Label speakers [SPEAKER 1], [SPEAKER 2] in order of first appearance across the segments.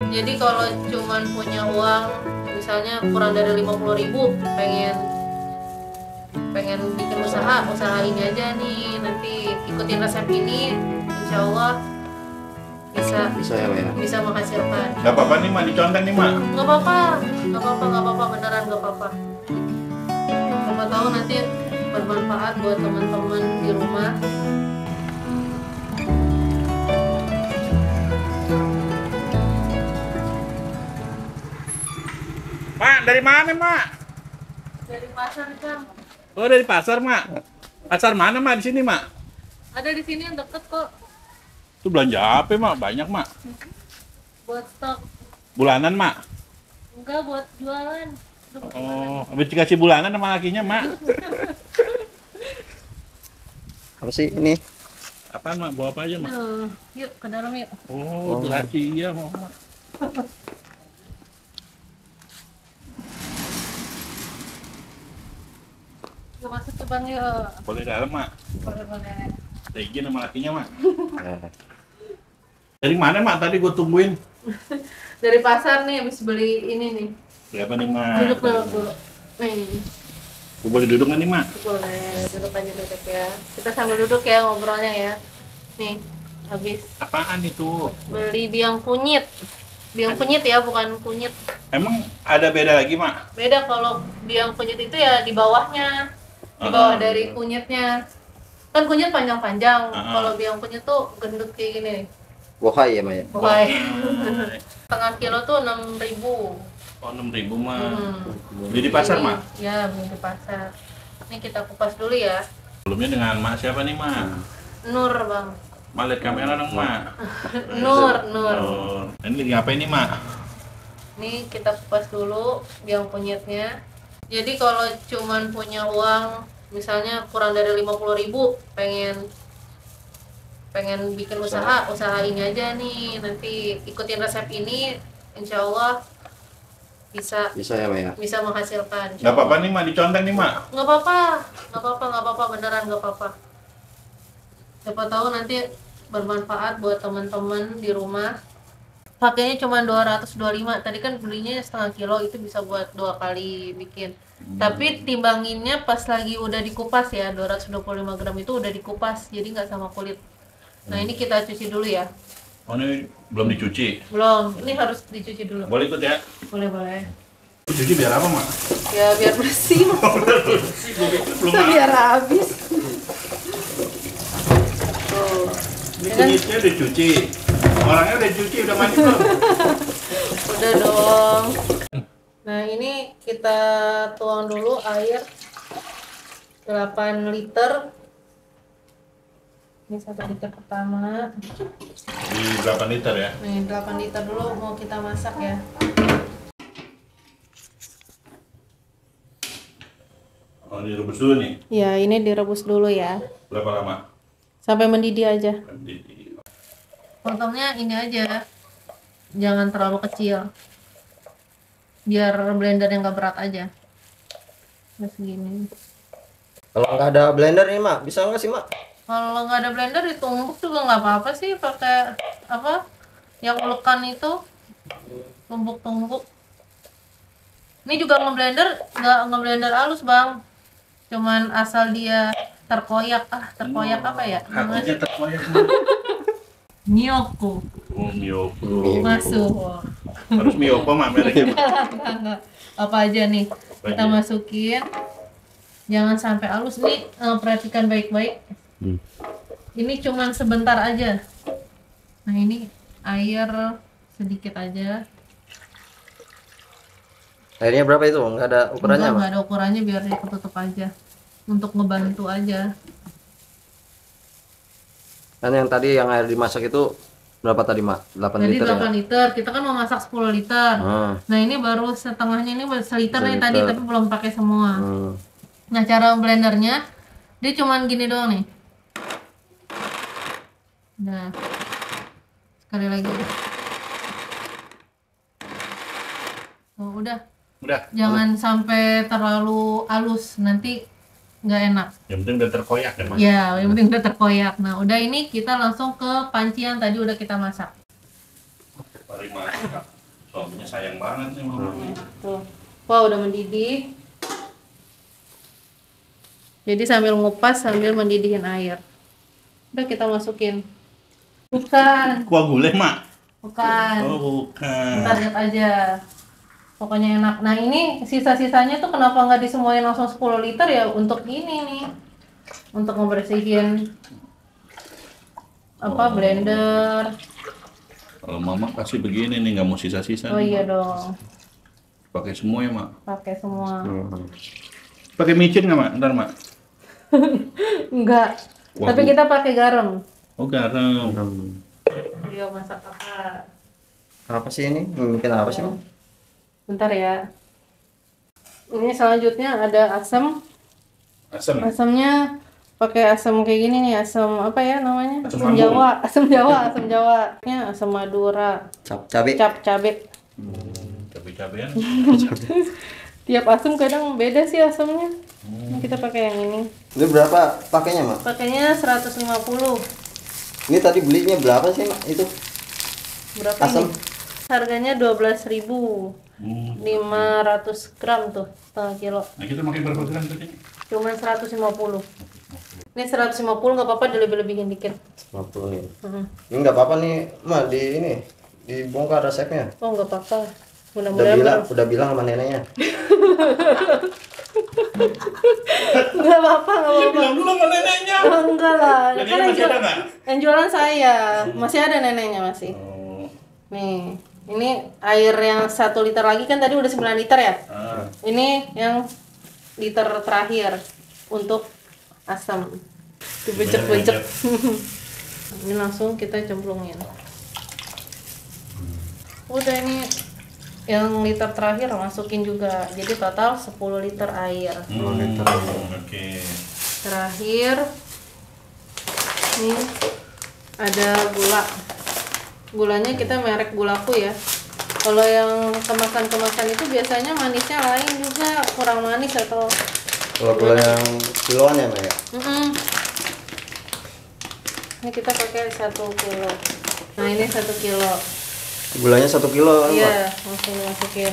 [SPEAKER 1] Jadi kalau cuman punya uang misalnya kurang dari 50.000, pengen bikin usaha ini aja nih, nanti ikutin resep ini, insya Allah bisa
[SPEAKER 2] ya, Mak, ya?
[SPEAKER 1] Bisa menghasilkan.
[SPEAKER 3] Gak apa-apa nih mak, dicontek nih mak.
[SPEAKER 1] Nggak apa-apa, beneran nggak apa-apa. Siapa tahu nanti bermanfaat buat teman-teman di rumah.
[SPEAKER 3] Mak, dari mana mak?
[SPEAKER 1] Dari pasar, Kang.
[SPEAKER 3] Oh, dari pasar mak. Pasar mana mak di sini mak?
[SPEAKER 1] Ada di sini yang deket kok,
[SPEAKER 3] Itu belanja apa mak? Banyak mak.
[SPEAKER 1] buat stok.
[SPEAKER 3] Bulanan mak?
[SPEAKER 1] Enggak, buat jualan.
[SPEAKER 3] Oh, habis dikasih bulanan sama lakinya mak.
[SPEAKER 2] Apa sih ini?
[SPEAKER 3] Apaan mak? Bawa apa aja mak?
[SPEAKER 1] Yuk ke dalam yuk.
[SPEAKER 3] Oh, rahasia mau mak.
[SPEAKER 1] Yuk masuk ke bang yuk.
[SPEAKER 3] Boleh dalam mak?
[SPEAKER 1] Boleh.
[SPEAKER 3] Ada izin sama lakinya mak.
[SPEAKER 2] Nah,
[SPEAKER 3] Dari mana mak? Tadi gue tungguin.
[SPEAKER 1] Dari pasar nih, habis beli ini nih.
[SPEAKER 3] Berapa nih mak?
[SPEAKER 1] Duduk dulu. Nih,
[SPEAKER 3] Gue boleh duduk nggak nih mak?
[SPEAKER 1] boleh duduk aja duduk ya. Kita sambil duduk ya ngobrolnya ya. Nih, habis
[SPEAKER 3] Apaan itu?
[SPEAKER 1] beli biang kunyit. Biang kunyit ya, bukan kunyit.
[SPEAKER 3] Emang ada beda lagi mak?
[SPEAKER 1] Beda kalau biang kunyit itu ya di bawahnya. Di bawah dari kunyitnya. Kan kunyit panjang-panjang. Kalau biang kunyit tuh gendut kayak gini nih.
[SPEAKER 2] bohai ya, Mak, ya?
[SPEAKER 1] Bohai. Setengah kilo tuh 6.000.
[SPEAKER 3] Oh, 6.000 mak. Beli di pasar mak?
[SPEAKER 1] Ya, beli di pasar. Ini kita kupas dulu ya.
[SPEAKER 3] Sebelumnya dengan mak siapa nih mak?
[SPEAKER 1] Nur, Bang.
[SPEAKER 3] Mak lihat kamera dong mak.
[SPEAKER 1] Nur.
[SPEAKER 3] Oh, ini lagi ngapain nih mak?
[SPEAKER 1] Ini kita kupas dulu biang kunyitnya. Jadi kalau cuman punya uang misalnya kurang dari 50.000, pengen bikin usaha ini aja nih, nanti ikutin resep ini, insya Allah bisa
[SPEAKER 2] ya, Mak, ya?
[SPEAKER 1] bisa menghasilkan.
[SPEAKER 3] Gak apa-apa nih mak, dicontek nih mak.
[SPEAKER 1] Nggak apa-apa, beneran nggak apa-apa. Siapa tahu nanti bermanfaat buat teman-teman di rumah. Pakainya cuma 225. Tadi kan belinya setengah kilo, itu bisa buat 2 kali bikin. Tapi timbanginnya pas lagi udah dikupas ya, 225 gram itu udah dikupas, jadi nggak sama kulit. Nah ini kita cuci dulu ya.
[SPEAKER 3] Oh, ini belum dicuci.
[SPEAKER 1] Belum, ini harus dicuci dulu.
[SPEAKER 3] Boleh ikut ya?
[SPEAKER 1] Boleh.
[SPEAKER 3] Cuci biar apa mak?
[SPEAKER 1] Ya biar bersih.
[SPEAKER 3] Belum
[SPEAKER 1] Biar habis. Tuh.
[SPEAKER 3] Ini kunyitnya udah dicuci. Orangnya udah dicuci, udah mandi belum?
[SPEAKER 1] Udah dong. Nah ini kita tuang dulu air 8 liter. Ini 1 liter pertama.
[SPEAKER 3] Di 8 liter ya?
[SPEAKER 1] Nih 8 liter dulu mau kita masak ya.
[SPEAKER 3] Oh, direbus dulu nih.
[SPEAKER 1] Ya ini direbus dulu ya.
[SPEAKER 3] Berapa lama?
[SPEAKER 1] Sampai mendidih aja.
[SPEAKER 3] Mendidih.
[SPEAKER 1] Potongnya ini aja. Jangan terlalu kecil. Biar blendernya nggak berat aja. Terus gini.
[SPEAKER 2] Kalau nggak ada blender nih, Mak, bisa nggak sih, Mak?
[SPEAKER 1] Kalau nggak ada blender ditumbuk juga nggak apa-apa sih, pakai apa yang ulekan itu, tumbuk-tumbuk. Ini juga ngeblender halus bang, cuman asal dia terkoyak. Terkoyak apa ya namanya?
[SPEAKER 3] Kakinya terkoyak.
[SPEAKER 1] Miyoko
[SPEAKER 3] Oh, Miyoko.
[SPEAKER 1] masuk.
[SPEAKER 3] Harus Miyoko mak mereknya.
[SPEAKER 1] Enggak. Apa aja nih kita masukin, jangan sampai halus nih. Perhatikan baik-baik. Ini cuman sebentar aja. Nah ini air sedikit aja.
[SPEAKER 2] Airnya berapa itu? Nggak ada ukurannya, Mak?
[SPEAKER 1] Nggak ada ukurannya, biar dia ketutup aja. Untuk ngebantu aja.
[SPEAKER 2] Kan yang tadi yang air dimasak itu berapa tadi, Mak? 8
[SPEAKER 1] Jadi
[SPEAKER 2] liter
[SPEAKER 1] 8
[SPEAKER 2] ya?
[SPEAKER 1] liter, kita kan mau masak 10 liter. Nah ini baru setengahnya, ini baru seliter nih tadi, tapi belum pakai semua. Nah cara blendernya, dia cuman gini doang nih. Nah, sekali lagi. Oh, udah. Jangan sampai terlalu halus, nanti nggak enak.
[SPEAKER 3] Yang penting udah terkoyak ya mas?
[SPEAKER 1] Ya, yang penting udah terkoyak. Nah, udah ini kita langsung ke panci yang tadi udah kita masak.
[SPEAKER 3] Mari masak. Suaminya sayang banget nih mamanya.
[SPEAKER 1] Tuh. Wah, udah mendidih. Jadi sambil ngupas sambil mendidihin air. Udah kita masukin. Bukan,
[SPEAKER 3] Kuah gulai, Mak?
[SPEAKER 1] bukan.
[SPEAKER 3] Oh, bukan.
[SPEAKER 1] Ntar lihat aja. Pokoknya enak. Nah, ini sisa-sisanya tuh kenapa nggak disemuain langsung 10 liter ya? Untuk ini nih. Untuk ngebersihin blender.
[SPEAKER 3] Kalau Mama kasih begini nih, nggak mau sisa-sisa.
[SPEAKER 1] Oh
[SPEAKER 3] nih,
[SPEAKER 1] iya
[SPEAKER 3] Mak.
[SPEAKER 1] dong.
[SPEAKER 3] Pakai semua ya, Mak?
[SPEAKER 1] Pakai semua.
[SPEAKER 3] Pakai micin nggak, Mak? Ntar, Mak.
[SPEAKER 1] Enggak.
[SPEAKER 3] Wah,
[SPEAKER 1] Tapi kita pakai garam.
[SPEAKER 3] Oh, garam.
[SPEAKER 1] Dia masak apa?
[SPEAKER 2] Apa sih ini? Bikin apa sih, Bang?
[SPEAKER 1] Bentar ya. Ini selanjutnya ada asam.
[SPEAKER 3] Asam.
[SPEAKER 1] Asamnya pakai asam kayak gini nih, asam apa ya namanya?
[SPEAKER 3] Asam
[SPEAKER 1] Asam
[SPEAKER 3] lambung.
[SPEAKER 1] Jawa, asam Jawa, asam Jawa. Ini asam Madura,
[SPEAKER 2] Cabe.
[SPEAKER 1] cabe.
[SPEAKER 3] Cabai-cabean.
[SPEAKER 1] Tiap asam kadang beda sih asamnya. Ini kita pakai yang ini.
[SPEAKER 2] Ini berapa pakainya, Mak?
[SPEAKER 1] Pakainya 150.
[SPEAKER 2] Ini tadi belinya berapa sih, Mak? Itu
[SPEAKER 1] Berapa
[SPEAKER 2] asam?
[SPEAKER 1] ini? Harganya 12.000. 500 gram tuh, setengah kilo.
[SPEAKER 3] Nah, kita makin berapa gram tadi?
[SPEAKER 1] Cuman 150. Ini 150 nggak apa-apa, dilebih-lebihin dikit.
[SPEAKER 2] 50 nih.
[SPEAKER 1] Hmm.
[SPEAKER 2] Ini nggak apa-apa nih, Mak, dibongkar resepnya.
[SPEAKER 1] Oh nggak apa-apa.
[SPEAKER 2] Udah
[SPEAKER 1] Mudah-mudahan
[SPEAKER 2] bilang sama neneknya.
[SPEAKER 1] nggak apa-apa, nggak apa-apa.
[SPEAKER 3] Bilang dulu sama neneknya.
[SPEAKER 1] Oh, enggak lah.
[SPEAKER 3] Neneknya
[SPEAKER 1] Kan
[SPEAKER 3] masih ada nggak?
[SPEAKER 1] yang jualan saya. Masih ada neneknya masih.
[SPEAKER 3] Oh.
[SPEAKER 1] Nih, ini air yang 1 liter lagi kan tadi udah 9 liter ya. Ini yang liter terakhir untuk asam. Dibecek-becek. Ini langsung kita cemplungin. Udah ini yang liter terakhir masukin juga. Jadi total 10 liter air.
[SPEAKER 3] Oke.
[SPEAKER 1] Terakhir ini ada gula. Gulanya kita merek Gulaku ya. Kalau yang kemasan-kemasan itu biasanya manisnya lain juga, kurang manis atau
[SPEAKER 2] Kalau gula yang kiloan ya, Mak ya?
[SPEAKER 1] Ini kita pakai 1 kilo. Nah ini 1 kilo.
[SPEAKER 2] Gulanya 1 kilo kan, Mak?
[SPEAKER 1] Iya, langsung masukin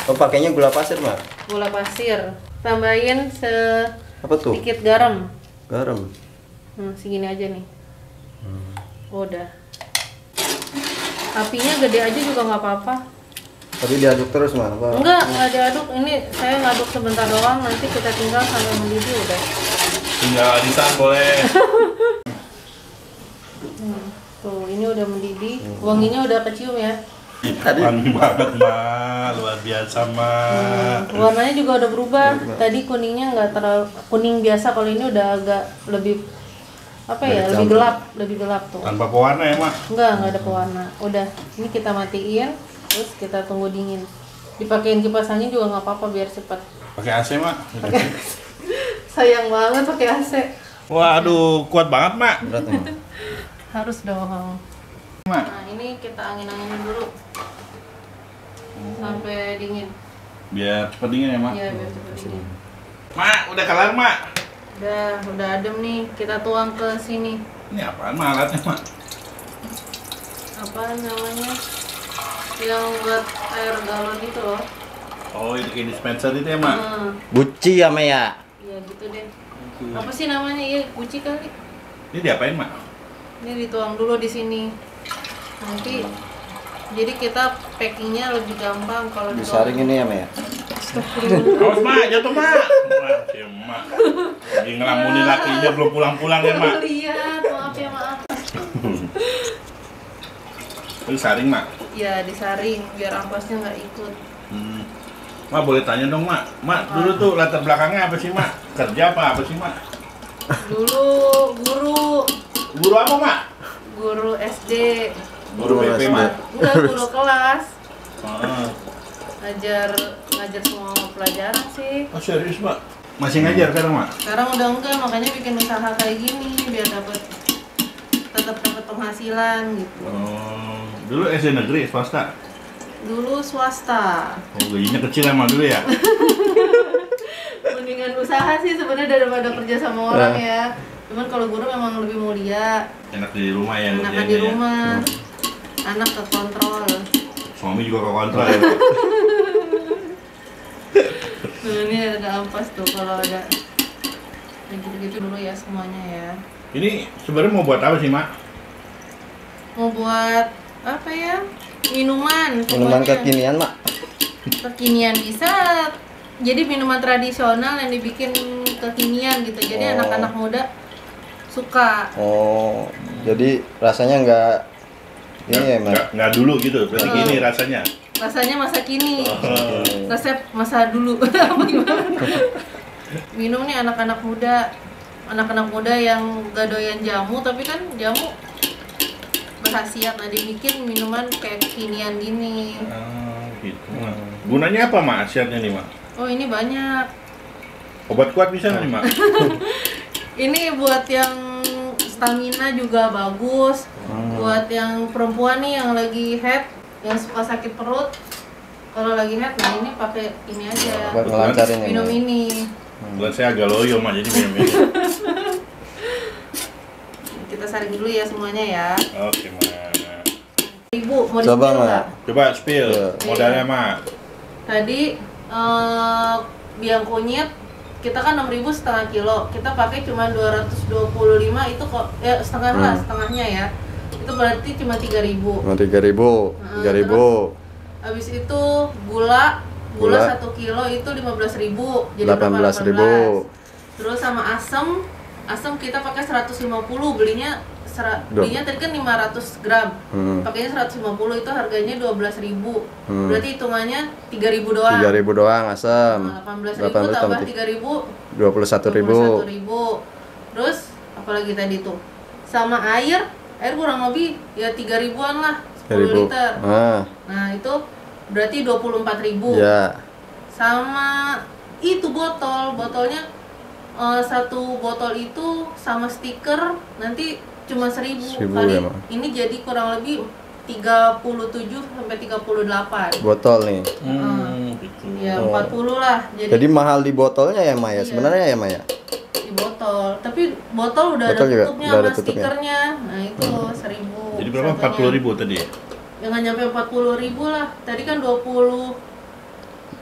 [SPEAKER 2] Oh, pakainya gula pasir, Mak?
[SPEAKER 1] gula pasir. Tambahin
[SPEAKER 2] Apa tuh?
[SPEAKER 1] sedikit garam.
[SPEAKER 2] Garam.
[SPEAKER 1] Segini aja nih. Udah. Apinya gede aja juga nggak apa-apa.
[SPEAKER 2] Tapi diaduk terus, Mak? Apa?
[SPEAKER 1] Nggak diaduk. Ini saya ngaduk sebentar doang. Nanti kita tinggal sampai mendidih udah.
[SPEAKER 3] Tinggal adisan boleh.
[SPEAKER 1] Tuh, ini udah mendidih. Wanginya udah kecium ya.
[SPEAKER 3] Wangi banget, Mak. Luar biasa, Mak.
[SPEAKER 1] Warnanya juga udah berubah. Tadi kuningnya nggak terlalu kuning biasa. Kalau ini udah agak lebih apa ya? Lebih gelap tuh.
[SPEAKER 3] Tanpa pewarna ya, Mak?
[SPEAKER 1] Nggak ada pewarna. Udah, ini kita matiin. Terus kita tunggu dingin. Dipakein kipas angin juga nggak apa-apa biar cepat.
[SPEAKER 3] Pakai AC, Mak?
[SPEAKER 1] Sayang banget pakai AC.
[SPEAKER 3] Waduh, kuat banget, Mak.
[SPEAKER 2] Berat, Mak.
[SPEAKER 1] Harus dong.
[SPEAKER 3] Mak.
[SPEAKER 1] Nah, ini kita angin-anginin dulu. Sampai dingin.
[SPEAKER 3] Biar cepet dingin ya, Mak?
[SPEAKER 1] Iya, biar cepat dingin.
[SPEAKER 3] Mak, udah kelar, Mak.
[SPEAKER 1] Udah adem nih. Kita tuang ke sini.
[SPEAKER 3] Ini apaan, Mak, alatnya, Mak?
[SPEAKER 1] Apa namanya? Yang buat air galon itu loh.
[SPEAKER 3] Oh, itu kayak dispenser itu ya, Mak?
[SPEAKER 2] Buci ya, Mak ya?
[SPEAKER 1] Iya gitu deh. Apa sih namanya? Iya, guci kali.
[SPEAKER 3] Ini diapain, Mak?
[SPEAKER 1] Ini dituang dulu di sini. Nanti jadi kita packingnya lebih gampang kalau
[SPEAKER 2] Disaring ini ya, Mak ya?
[SPEAKER 3] Awas, Mak, jatuh, Mak. Wah, si Mak. Lagi ngelamunin lakinya belum pulang-pulang ya, Mak.
[SPEAKER 1] Lihat, maaf ya maaf.
[SPEAKER 3] Ini saring, Mak.
[SPEAKER 1] Ya disaring biar ampasnya nggak ikut.
[SPEAKER 3] Mak, boleh tanya dong, Mak. Mak, dulu tuh latar belakangnya apa sih, Mak? Kerja apa sih, Mak?
[SPEAKER 1] Dulu guru
[SPEAKER 3] Guru apa, Mak?
[SPEAKER 1] guru SD.
[SPEAKER 3] Guru BP, Mak.
[SPEAKER 1] Enggak, guru kelas.
[SPEAKER 3] Ah.
[SPEAKER 1] Ngajar semua pelajaran sih.
[SPEAKER 3] Oh, serius, Mak? Masih ngajar sekarang, Mak?
[SPEAKER 1] Sekarang udah enggak, makanya bikin usaha kayak gini biar tetap dapat penghasilan gitu.
[SPEAKER 3] Oh, dulu SD negeri, swasta?
[SPEAKER 1] Dulu swasta.
[SPEAKER 3] Oh, gajinya kecil emang dulu ya?
[SPEAKER 1] Mendingan usaha sih sebenarnya daripada kerja sama orang ya. Cuman kalau guru memang lebih mulia.
[SPEAKER 3] Enak di rumah ya
[SPEAKER 1] Enakan
[SPEAKER 3] ngerjainnya
[SPEAKER 1] di
[SPEAKER 3] ya?
[SPEAKER 1] rumah. Anak kekontrol.
[SPEAKER 3] Suami Mami juga ke kontra ya.
[SPEAKER 1] Nah, ini ada ampas tuh kalau ada kayak gitu-gitu dulu ya semuanya ya.
[SPEAKER 3] Ini sebenarnya mau buat apa sih, Mak?
[SPEAKER 1] Mau buat apa ya? Minuman.
[SPEAKER 4] Minuman
[SPEAKER 1] pokoknya.
[SPEAKER 4] kekinian, Mak.
[SPEAKER 1] Kekinian bisa. Jadi minuman tradisional yang dibikin kekinian gitu. Jadi
[SPEAKER 4] Oh.
[SPEAKER 1] anak-anak muda suka.
[SPEAKER 4] Oh, jadi rasanya nggak ini ya, Mak.
[SPEAKER 3] Nggak dulu gitu, berarti gini rasanya.
[SPEAKER 1] Rasanya masa kini.
[SPEAKER 3] Oh.
[SPEAKER 1] Resep masa dulu. Apa gimana? Minum nih anak-anak muda. Anak-anak muda yang gak doyan jamu, tapi kan jamu berkhasiat. Nah, dibikin minuman kayak kekinian gini.
[SPEAKER 3] Gitu, Mak. Gunanya apa, Mak? Khasiatnya nih, Mak?
[SPEAKER 1] Oh, ini banyak.
[SPEAKER 3] Obat kuat bisa nggak nih, Mak?
[SPEAKER 1] Ini buat yang stamina juga bagus. Buat yang perempuan nih yang lagi head, yang suka sakit perut. Kalau lagi head, nah ini pakai ini aja.
[SPEAKER 4] Buat ngelancarin ini.
[SPEAKER 1] Minum ini.
[SPEAKER 3] Buat saya agak loyo, Mak, jadi minum ini.
[SPEAKER 1] Kita saring dulu ya semuanya ya.
[SPEAKER 3] Oke, Mak.
[SPEAKER 1] Ibu mau
[SPEAKER 4] Coba,
[SPEAKER 1] di-spill
[SPEAKER 4] Mak.
[SPEAKER 1] nggak?
[SPEAKER 3] Coba spill
[SPEAKER 4] Iya.
[SPEAKER 3] modalnya, Mak.
[SPEAKER 1] Tadi biang kunyit kita kan 6.000 setengah kilo. Kita pakai cuma 225 itu kok ya setengah lah, setengahnya ya. Itu berarti cuma 3.000.
[SPEAKER 4] Cuma 3.000, 3.000.
[SPEAKER 1] Habis itu gula
[SPEAKER 4] Gula.
[SPEAKER 1] 1 kilo itu 15.000. Jadi
[SPEAKER 4] 18.000.
[SPEAKER 1] Terus sama asam kita pakai 150, belinya
[SPEAKER 4] Duh.
[SPEAKER 1] tadi kan 500 gram.
[SPEAKER 4] Hmm.
[SPEAKER 1] Pakainya 150 itu harganya 12.000.
[SPEAKER 4] Hmm.
[SPEAKER 1] Berarti hitungannya 3.000 doang.
[SPEAKER 4] 3.000 doang asam.
[SPEAKER 1] Nah, 18.000 tambah 3.000
[SPEAKER 4] 21.000.
[SPEAKER 1] 21.000. Terus apalagi tadi tuh? Sama air kurang lebih ya 3.000-an lah, 10
[SPEAKER 4] 3.000.
[SPEAKER 1] liter.
[SPEAKER 4] Ah,
[SPEAKER 1] Nah, itu berarti 24.000.
[SPEAKER 4] ya.
[SPEAKER 1] Sama itu botolnya satu botol itu sama stiker nanti cuma 1.000
[SPEAKER 4] 1.000
[SPEAKER 1] kali.
[SPEAKER 4] ya, Mak.
[SPEAKER 1] Ini jadi kurang lebih 37 sampai 38.
[SPEAKER 4] Botol nih.
[SPEAKER 3] Gitu.
[SPEAKER 1] Ya,
[SPEAKER 4] Oh.
[SPEAKER 1] 40 lah.
[SPEAKER 4] Jadi mahal di botolnya ya, Maya?
[SPEAKER 1] Iya.
[SPEAKER 4] Sebenarnya ya, Maya?
[SPEAKER 1] Di botol. Tapi botol udah
[SPEAKER 4] Botol
[SPEAKER 1] ada
[SPEAKER 4] juga
[SPEAKER 1] tutupnya
[SPEAKER 4] udah ada
[SPEAKER 1] sama
[SPEAKER 4] tutupnya.
[SPEAKER 1] stikernya. Nah, itu 1.000.
[SPEAKER 3] Jadi berapa?
[SPEAKER 1] satunya.
[SPEAKER 3] 40.000 tadi ya?
[SPEAKER 1] Jangan nyampe 40.000 lah. Tadi kan 20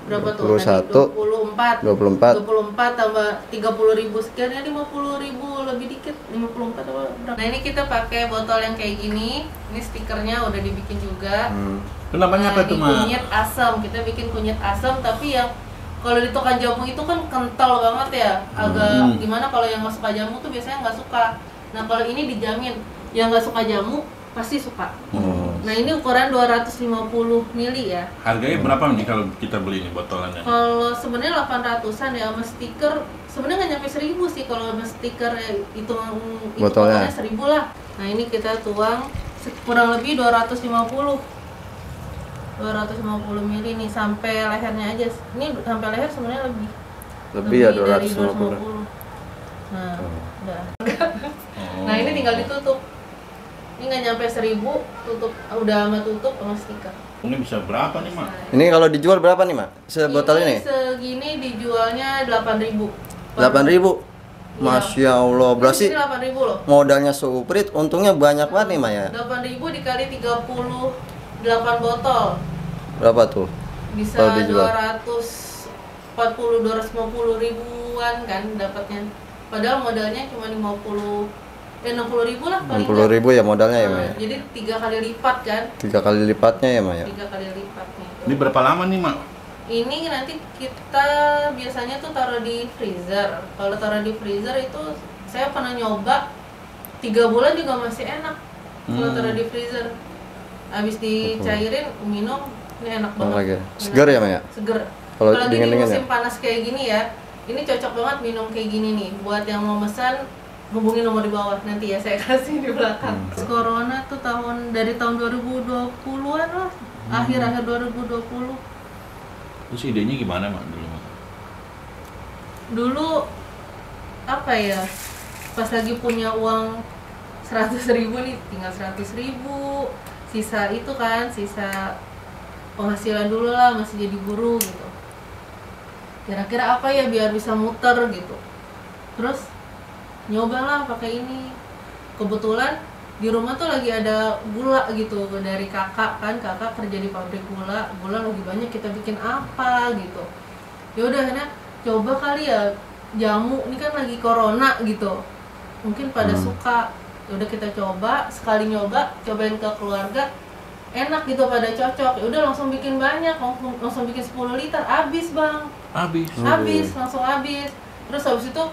[SPEAKER 1] berapa tuh?
[SPEAKER 4] 21.
[SPEAKER 1] Tadi 24.
[SPEAKER 4] 24.
[SPEAKER 1] 24 tambah 30.000 sekian ya 50.000 lebih dikit. 54 apa berapa? Nah, ini kita pakai botol yang kayak gini. Ini stikernya udah dibikin juga.
[SPEAKER 3] Itu namanya apa
[SPEAKER 1] Nah,
[SPEAKER 3] tuh,
[SPEAKER 1] ini
[SPEAKER 3] Mak?
[SPEAKER 1] kunyit asam. Kita bikin kunyit asam tapi yang kalau di tukang jamu itu kan kental banget ya. Agak gimana kalau yang nggak suka jamu tuh biasanya nggak suka. Nah, kalau ini dijamin yang nggak suka jamu pasti suka. Nah, ini ukuran 250 mili ya.
[SPEAKER 3] Harganya berapa nih kalau kita beli ini botolannya?
[SPEAKER 1] Kalau sebenarnya 800-an ya, sama stiker sebenarnya nggak nyampe 1.000 sih kalau sama stiker ya, itu
[SPEAKER 4] Botolnya.
[SPEAKER 1] 1.000 lah. Nah, ini kita tuang kurang lebih 250 mili nih sampai lehernya aja. Ini sampai leher sebenarnya
[SPEAKER 4] Lebih ya
[SPEAKER 1] dari
[SPEAKER 4] 250.
[SPEAKER 1] Nah, udah. Nah, ini tinggal ditutup. Ini nggak nyampe 1.000, tutup udah sama tutup sama stiker.
[SPEAKER 3] Ini bisa berapa nih, Mak?
[SPEAKER 4] Ini kalau dijual berapa nih, Mak? Sebotol ini?
[SPEAKER 1] Segini dijualnya 8.000.
[SPEAKER 4] 8.000. Masya Allah, berarti
[SPEAKER 1] Ini 8.000 loh.
[SPEAKER 4] modalnya seuprit, untungnya banyak banget nih, Maya.
[SPEAKER 1] 8.000 dikali 38 botol.
[SPEAKER 4] Berapa tuh?
[SPEAKER 1] Bisa
[SPEAKER 4] Kalau dijual.
[SPEAKER 1] 250 ribuan kan dapatnya. Padahal modalnya cuma 60.000 lah paling
[SPEAKER 4] 60.000 ya modalnya ya,
[SPEAKER 1] nggak.
[SPEAKER 4] Maya?
[SPEAKER 1] Nah, jadi 3 kali lipat kan?
[SPEAKER 4] 3 kali lipatnya ya, Maya?
[SPEAKER 1] 3 kali lipatnya.
[SPEAKER 3] Ini berapa lama nih, Mak?
[SPEAKER 1] Ini nanti kita biasanya tuh taruh di freezer. Kalau taruh di freezer itu saya pernah nyoba 3 bulan juga masih enak. Kalau taruh di freezer, habis dicairin minum ini enak banget.
[SPEAKER 4] lagi.
[SPEAKER 1] Enak.
[SPEAKER 4] Seger ya, Maya?
[SPEAKER 1] Seger.
[SPEAKER 4] Kalau
[SPEAKER 1] Apalagi di
[SPEAKER 4] dingin-dingin
[SPEAKER 1] musim
[SPEAKER 4] ya?
[SPEAKER 1] panas kayak gini ya, ini cocok banget minum kayak gini nih. Buat yang mau pesan, hubungi nomor di bawah nanti ya saya kasih di belakang. Corona tuh dari tahun 2020-an lah, akhir-akhir 2020.
[SPEAKER 3] Terus idenya gimana, Mak, dulu, Mak?
[SPEAKER 1] Dulu apa ya, pas lagi punya uang 100.000 nih, tinggal 100.000, sisa itu kan, sisa penghasilan dulu lah, masih jadi guru gitu. Kira-kira apa ya biar bisa muter gitu. Terus nyobalah pakai ini. Kebetulan di rumah tuh lagi ada gula gitu dari kakak kan, kakak kerja di pabrik gula lagi banyak, kita bikin apa gitu. Ya udah akhirnya coba kali ya jamu, ini kan lagi corona gitu, mungkin pada suka. Ya udah kita coba, sekali nyoba cobain ke keluarga, enak gitu, pada cocok. Ya udah langsung bikin banyak, langsung bikin 10 liter, habis bang, habis langsung habis. Terus habis itu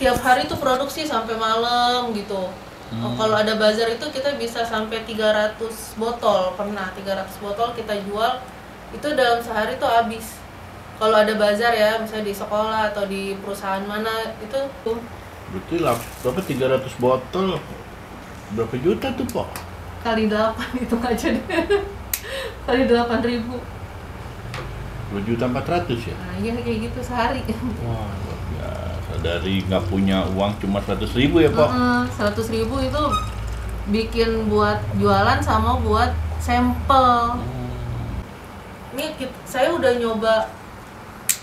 [SPEAKER 1] tiap hari tuh produksi sampai malam gitu. Kalau ada bazar itu kita bisa sampai 300 botol, pernah 300 botol kita jual itu dalam sehari tuh habis. Kalau ada bazar ya, misalnya di sekolah atau di perusahaan mana itu tuh.
[SPEAKER 3] Berarti lah, berapa 300 botol? Berapa juta tuh, Pak?
[SPEAKER 1] Kali 8 itu aja deh. Kali 8.000.
[SPEAKER 3] 2.400.000 ya?
[SPEAKER 1] Nah, iya kayak gitu sehari.
[SPEAKER 3] Wah, luar biasa. Dari nggak punya uang cuma 100.000 ya, Pak?
[SPEAKER 1] 100.000 itu bikin buat jualan sama buat sampel. Ini saya udah nyoba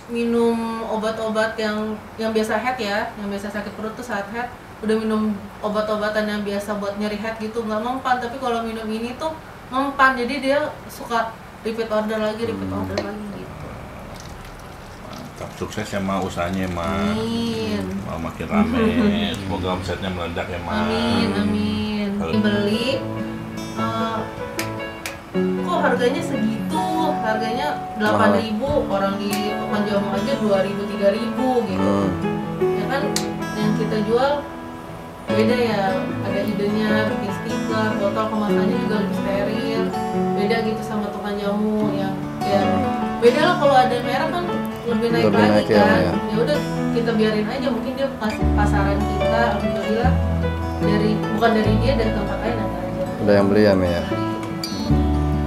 [SPEAKER 1] minum obat-obat yang biasa head ya, yang biasa sakit perut tuh saat head, udah minum obat-obatan yang biasa buat nyeri head gitu, nggak mempan. Tapi kalau minum ini tuh mempan, jadi dia suka repeat order lagi gitu.
[SPEAKER 3] Mantap, sukses ya Ma usahanya ya Ma.
[SPEAKER 1] Amin.
[SPEAKER 3] Mau makin rame, semoga omsetnya meledak ya Ma.
[SPEAKER 1] Amin. Dibeli, kok harganya segitu? Harganya 8.000, orang di tukang jamu aja 2.000, 3.000 gitu. Ya kan yang kita jual beda ya, ada idenya bikin stiker, botol kemasannya juga lebih steril, beda gitu sama tukang jamu yang ya beda lah. Kalau ada merek kan lebih naik
[SPEAKER 4] Lebih
[SPEAKER 1] lagi
[SPEAKER 4] naik ya,
[SPEAKER 1] kan.
[SPEAKER 4] ya.
[SPEAKER 1] Ya udah kita biarin aja, mungkin dia pasaran kita, alhamdulillah bukan dari dia, dari tempat lain ada aja.
[SPEAKER 4] Ada yang beli ya, Mi ya?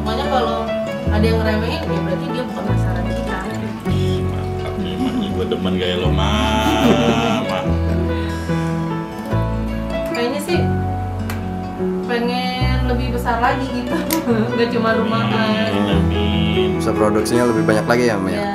[SPEAKER 1] Makanya kalau ada yang ngeremehin ya berarti dia bukan pasaran kita.
[SPEAKER 3] Mantap nih Ma, ini gue demen gaya lo Ma.
[SPEAKER 1] Kayaknya sih pengen lebih besar lagi gitu. Nggak cuma rumahan.
[SPEAKER 3] Amin.
[SPEAKER 4] Bisa produksinya lebih banyak lagi ya, Mi ya?
[SPEAKER 1] Ya